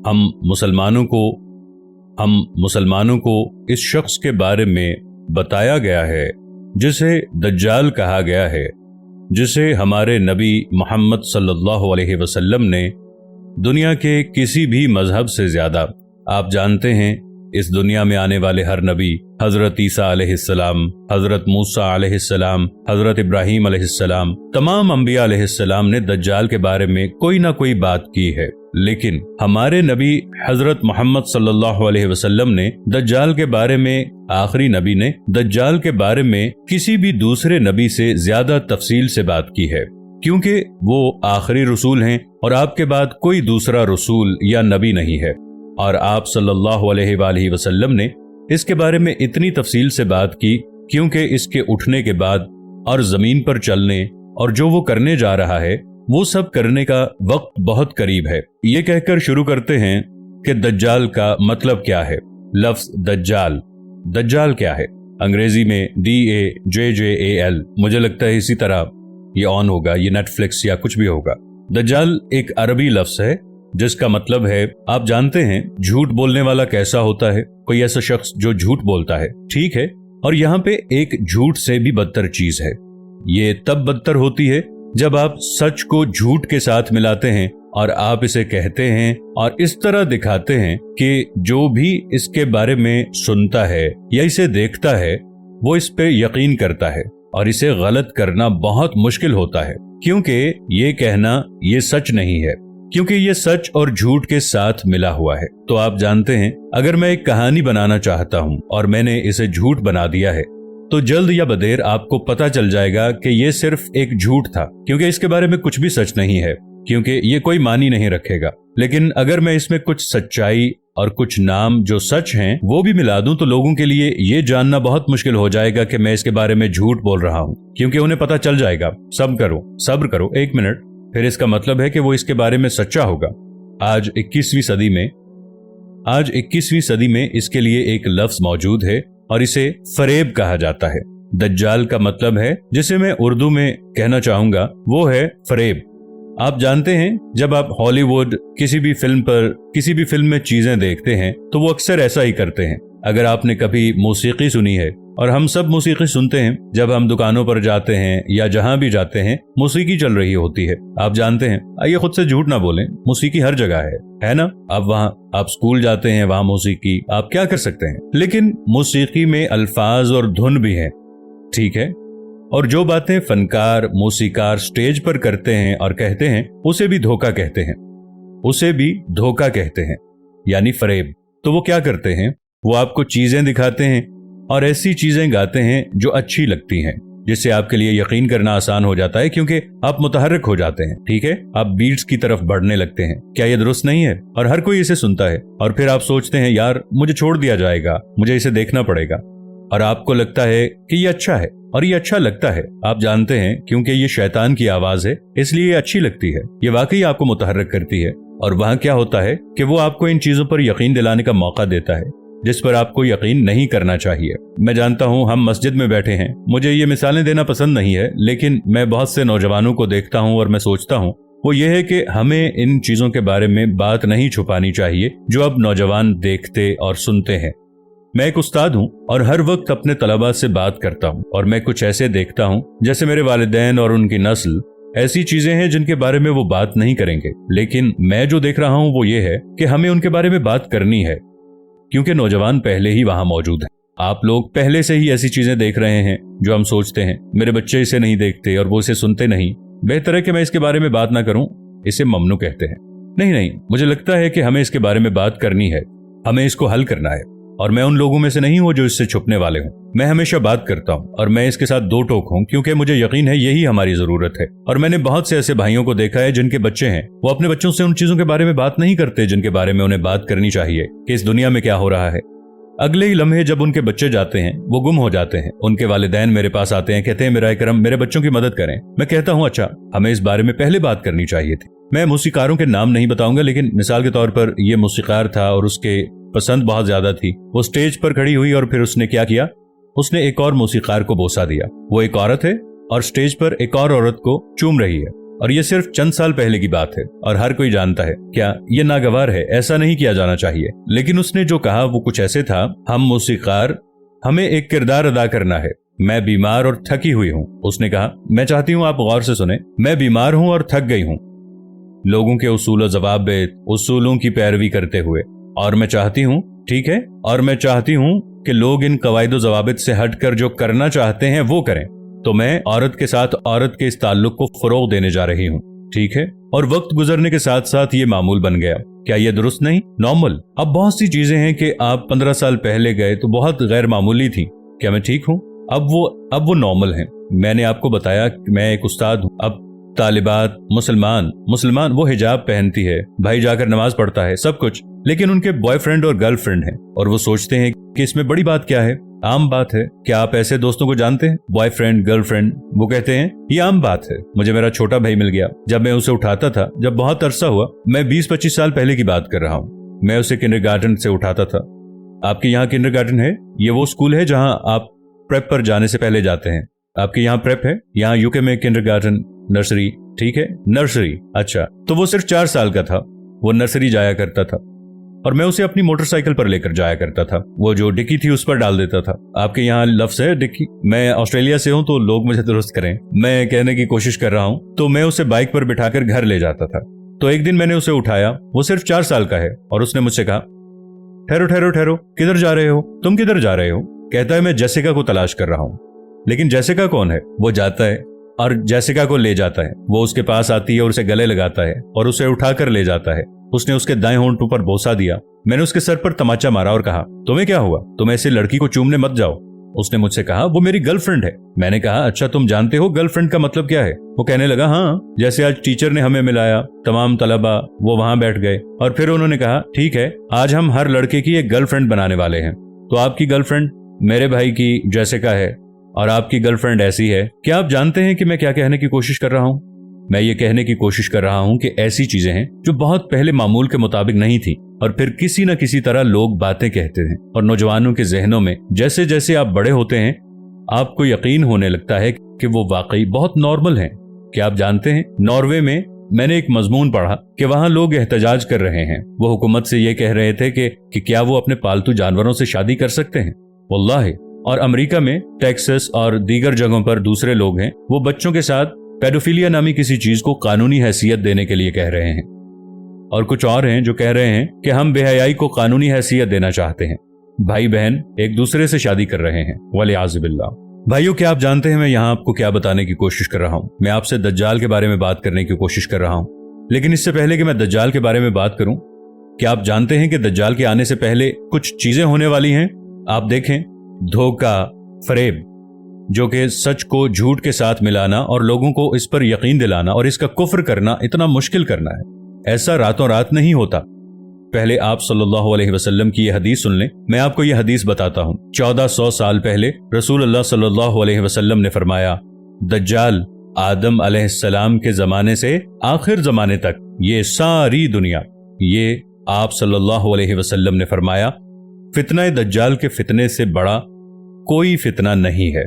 हम मुसलमानों को इस शख्स के बारे में बताया गया है जिसे दज्जाल कहा गया है, जिसे हमारे नबी मोहम्मद सल्लल्लाहु अलैहि वसल्लम ने दुनिया के किसी भी मजहब से ज़्यादा, आप जानते हैं इस दुनिया में आने वाले हर नबी, हज़रत ईसा अलैहिस्सलाम, हज़रत मूसा अलैहिस्सलाम, हज़रत इब्राहीम अलैहिस्सलाम, तमाम अंबिया अलैहिस्सलाम ने दज्जाल के बारे में कोई ना कोई बात की है। लेकिन हमारे नबी हज़रत मोहम्मद सल्लल्लाहु अलैहि वसल्लम ने दज्जाल के बारे में, आखिरी नबी ने दज्जाल के बारे में किसी भी दूसरे नबी से ज्यादा तफसील से बात की है, क्योंकि वो आखिरी रसूल हैं और आपके बाद कोई दूसरा रसूल या नबी नहीं है। और आप सल्लल्लाहु अलैहि वसल्लम ने इसके बारे में इतनी तफसील से बात की क्योंकि इसके उठने के बाद और जमीन पर चलने और जो वो करने जा रहा है वो सब करने का वक्त बहुत करीब है। ये कहकर शुरू करते हैं कि दज्जाल का मतलब क्या है। लफ्ज दज्जाल क्या है? अंग्रेजी में DAJJAL, मुझे लगता है इसी तरह ये ऑन होगा, ये नेटफ्लिक्स या कुछ भी होगा। दज्जाल एक अरबी लफ्ज है जिसका मतलब है, आप जानते हैं झूठ बोलने वाला कैसा होता है, कोई ऐसा शख्स जो झूठ बोलता है, ठीक है। और यहाँ पे एक झूठ से भी बदतर चीज है। ये तब बदतर होती है जब आप सच को झूठ के साथ मिलाते हैं और आप इसे कहते हैं और इस तरह दिखाते हैं कि जो भी इसके बारे में सुनता है या इसे देखता है वो इस पे यकीन करता है, और इसे गलत करना बहुत मुश्किल होता है, क्योंकि ये कहना ये सच नहीं है, क्योंकि ये सच और झूठ के साथ मिला हुआ है। तो आप जानते हैं, अगर मैं एक कहानी बनाना चाहता हूँ और मैंने इसे झूठ बना दिया है तो जल्द या बदेर आपको पता चल जाएगा कि ये सिर्फ एक झूठ था, क्योंकि इसके बारे में कुछ भी सच नहीं है, क्योंकि ये कोई मानी नहीं रखेगा। लेकिन अगर मैं इसमें कुछ सच्चाई और कुछ नाम जो सच हैं वो भी मिला दूं तो लोगों के लिए ये जानना बहुत मुश्किल हो जाएगा कि मैं इसके बारे में झूठ बोल रहा हूँ, क्योंकि उन्हें पता चल जाएगा। सब्र करो 1 मिनट, फिर इसका मतलब है कि वो इसके बारे में सच्चा होगा। आज 21वीं सदी में इसके लिए एक लफ्ज मौजूद है और इसे फरेब कहा जाता है। दज्जाल का मतलब है, जिसे मैं उर्दू में कहना चाहूंगा, वो है फरेब। आप जानते हैं जब आप हॉलीवुड किसी भी फिल्म में चीजें देखते हैं तो वो अक्सर ऐसा ही करते हैं। अगर आपने कभी मौसीकी सुनी है, और हम सब मौसीकी सुनते हैं जब हम दुकानों पर जाते हैं या जहां भी जाते हैं, मौसीकी चल रही होती है। आप जानते हैं, आइए खुद से झूठ ना बोलें, मौसीकी हर जगह है ना? आप स्कूल जाते हैं, वहां मौसीकी, आप क्या कर सकते हैं। लेकिन मौसीकी में अल्फाज और धुन भी है, ठीक है। और जो बातें फनकार मौसीकार स्टेज पर करते हैं और कहते हैं उसे भी धोखा कहते हैं, यानी फरेब। तो वो क्या करते हैं, वो आपको चीजें दिखाते हैं और ऐसी चीजें गाते हैं जो अच्छी लगती हैं, जिससे आपके लिए यकीन करना आसान हो जाता है, क्योंकि आप मुतहर्रिक हो जाते हैं, ठीक है। आप बीट्स की तरफ बढ़ने लगते हैं। क्या ये दुरुस्त नहीं है? और हर कोई इसे सुनता है और फिर आप सोचते हैं, यार मुझे छोड़ दिया जाएगा, मुझे इसे देखना पड़ेगा। और आपको लगता है कि ये अच्छा है, और ये अच्छा लगता है। आप जानते हैं क्योंकि ये शैतान की आवाज है, इसलिए ये अच्छी लगती है, ये वाकई आपको मुतहर्रिक करती है। और वहां क्या होता है कि वो आपको इन चीजों पर यकीन दिलाने का मौका देता है जिस पर आपको यकीन नहीं करना चाहिए। मैं जानता हूं हम मस्जिद में बैठे हैं, मुझे ये मिसालें देना पसंद नहीं है, लेकिन मैं बहुत से नौजवानों को देखता हूं और मैं सोचता हूं वो ये है कि हमें इन चीजों के बारे में बात नहीं छुपानी चाहिए जो अब नौजवान देखते और सुनते हैं। मैं एक उस्ताद हूं और हर वक्त अपने तलबा से बात करता हूं, और मैं कुछ ऐसे देखता हूं जैसे मेरे वालिदैन और उनकी नस्ल ऐसी चीजें हैं जिनके बारे में वो बात नहीं करेंगे, लेकिन मैं जो देख रहा हूं वो ये है कि हमें उनके बारे में बात करनी है, क्योंकि नौजवान पहले ही वहां मौजूद हैं। आप लोग पहले से ही ऐसी चीजें देख रहे हैं जो हम सोचते हैं मेरे बच्चे इसे नहीं देखते और वो इसे सुनते नहीं, बेहतर है कि मैं इसके बारे में बात ना करूं, इसे ममनू कहते हैं। नहीं, मुझे लगता है कि हमें इसके बारे में बात करनी है, हमें इसको हल करना है। और मैं उन लोगों में से नहीं हूं जो इससे छुपने वाले हूं। मैं हमेशा बात करता हूं और मैं इसके साथ दो टोक हूं, क्योंकि मुझे यकीन है यही हमारी जरूरत है। और मैंने बहुत से ऐसे भाइयों को देखा है जिनके बच्चे हैं, वो अपने बच्चों से उन चीजों के बारे में बात नहीं करते जिनके बारे में उन्हें बात करनी चाहिए, कि इस दुनिया में क्या हो रहा है। अगले ही लम्हे जब उनके बच्चे जाते हैं वो गुम हो जाते हैं। उनके वालिदैन मेरे पास आते हैं, कहते हैं मेरा इकरम मेरे बच्चों की मदद करें। मैं कहता हूं अच्छा, हमें इस बारे में पहले बात करनी चाहिए थी। मैं मौसीकारों के नाम नहीं बताऊंगा, लेकिन मिसाल के तौर पर ये मौसीकार था और उसके पसंद बहुत ज्यादा थी। वो स्टेज पर खड़ी हुई और फिर उसने क्या किया, उसने एक और मौसीकार को बोसा दिया। वो एक औरत है और स्टेज पर एक और औरत को चूम रही है। और ये सिर्फ चंद साल पहले की बात है और हर कोई जानता है। क्या ये नागवार है? ऐसा नहीं किया जाना चाहिए। लेकिन उसने जो कहा वो कुछ ऐसे था, हम मौसीकार, हमें एक किरदार अदा करना है, मैं बीमार और थकी हुई हूँ। उसने कहा, मैं चाहती हूँ आप गौर से सुने, मैं बीमार हूँ और थक गई हूँ लोगों के उसूल जवाबित, उसूलों की पैरवी करते हुए, और मैं चाहती हूँ, ठीक है, और मैं चाहती हूँ कि लोग इन कवायद जवाबित से हटकर जो करना चाहते हैं वो करें। तो मैं औरत के साथ औरत के इस ताल्लुक को फरोग देने जा रही हूँ, ठीक है। और वक्त गुजरने के साथ साथ ये मामूल बन गया। क्या ये दुरुस्त नहीं? नॉर्मल। अब बहुत सी चीजें हैं कि आप 15 साल पहले गए तो बहुत गैर मामूली थी। क्या मैं ठीक हूँ? अब वो नॉर्मल है। मैंने आपको बताया कि मैं एक उस्ताद हूँ। अब तालिबात, मुसलमान वो हिजाब पहनती है, भाई जाकर नमाज पढ़ता है, सब कुछ, लेकिन उनके बॉयफ्रेंड और गर्लफ्रेंड हैं और वो सोचते हैं कि इसमें बड़ी बात क्या है, आम बात है। क्या आप ऐसे दोस्तों को जानते हैं? बॉयफ्रेंड, गर्लफ्रेंड, वो कहते हैं ये आम बात है। मुझे मेरा छोटा भाई मिल गया, जब मैं उसे उठाता था, जब बहुत अरसा हुआ, मैं 20-25 साल पहले की बात कर रहा हूँ, मैं उसे किंडरगार्टन से उठाता था। आपके यहाँ किंडरगार्टन है? ये वो स्कूल है जहाँ आप प्रेप पर जाने से पहले जाते हैं। आपके यहाँ प्रेप है? यहाँ यूके में किंडरगार्टन, नर्सरी, ठीक है, नर्सरी। अच्छा, तो वो सिर्फ 4 साल का था, वो नर्सरी जाया करता था और मैं उसे अपनी मोटरसाइकिल पर लेकर जाया करता था। वो जो डिक्की थी उस पर डाल देता था। आपके यहाँ लफ्ज है डिक्की? मैं ऑस्ट्रेलिया से हूँ तो लोग मुझे दुरुस्त करें, मैं कहने की कोशिश कर रहा हूँ। तो मैं उसे बाइक पर बिठाकर घर ले जाता था। तो एक दिन मैंने उसे उठाया, वो सिर्फ 4 साल का है, और उसने मुझसे कहा, ठहरो ठहरो ठहरो, किधर जा रहे हो? तुम किधर जा रहे हो? कहता है, मैं जेसिका को तलाश कर रहा हूँ। लेकिन जेसिका कौन है? वो जाता है और जेसिका को ले जाता है। वो उसके पास आती है और उसे गले लगाता है और उसे उठाकर ले जाता है। उसने उसके दाएं होंठ पर बोसा दिया। मैंने उसके सर पर तमाचा मारा और कहा, तुम्हें क्या हुआ? तुम ऐसे लड़की को चूमने मत जाओ। उसने मुझसे कहा, वो मेरी गर्लफ्रेंड है। मैंने कहा, अच्छा, तुम जानते हो गर्लफ्रेंड का मतलब क्या है? वो कहने लगा, हाँ, जैसे आज टीचर ने हमें मिलाया, तमाम तलबा वो वहां बैठ गए और फिर उन्होंने कहा, ठीक है, आज हम हर लड़के की एक गर्लफ्रेंड बनाने वाले हैं। तो आपकी गर्लफ्रेंड मेरे भाई की जेसिका है और आपकी गर्लफ्रेंड ऐसी है। क्या आप जानते हैं कि मैं क्या कहने की कोशिश कर रहा हूँ? मैं ये कहने की कोशिश कर रहा हूँ कि ऐसी चीजें हैं जो बहुत पहले मामूल के मुताबिक नहीं थी, और फिर किसी न किसी तरह लोग बातें कहते हैं, और नौजवानों के जहनों में जैसे जैसे आप बड़े होते हैं आपको यकीन होने लगता है कि वो वाकई बहुत नॉर्मल हैं। क्या आप जानते हैं, नॉर्वे में मैंने एक मजमून पढ़ा कि वहां लोग एहतजाज कर रहे हैं। वो हुकूमत से ये कह रहे थे कि क्या वो अपने पालतू जानवरों से शादी कर सकते हैं। वल्लाहि। और अमेरिका में टेक्सास और दीगर जगहों पर दूसरे लोग हैं, वो बच्चों के साथ पेडोफिलिया नामी किसी चीज को कानूनी हैसियत देने के लिए कह रहे हैं। और कुछ और हैं जो कह रहे हैं कि हम बेहयाई को कानूनी हैसियत देना चाहते हैं। भाई बहन एक दूसरे से शादी कर रहे हैं, वलियाज़ बिल्लाह। भाइयों, क्या आप जानते हैं मैं यहाँ आपको क्या बताने की कोशिश कर रहा हूँ? मैं आपसे दज्जाल के बारे में बात करने की कोशिश कर रहा हूँ। लेकिन इससे पहले कि मैं दज्जाल के बारे में बात करूँ, क्या आप जानते हैं कि दज्जाल के आने से पहले कुछ चीजें होने वाली हैं? आप देखें, धोखा, फरेब, जो कि सच को झूठ के साथ मिलाना और लोगों को इस पर यकीन दिलाना और इसका कुफ्र करना इतना मुश्किल करना है। ऐसा रातों रात नहीं होता। पहले आप सल्लल्लाहु अलैहि वसल्लम की यह हदीस सुन लें। मैं आपको यह हदीस बताता हूँ। 1400 साल पहले रसूल अल्लाह सल्लल्लाहु अलैहि वसल्लम ने फरमाया, दज्जाल आदम अलैहिस्सलाम के जमाने से आखिर जमाने तक ये सारी दुनिया, ये आप सल्लल्लाहु अलैहि वसल्लम ने फरमाया, फितना दज्जाल के फितने से बड़ा कोई फितना नहीं है।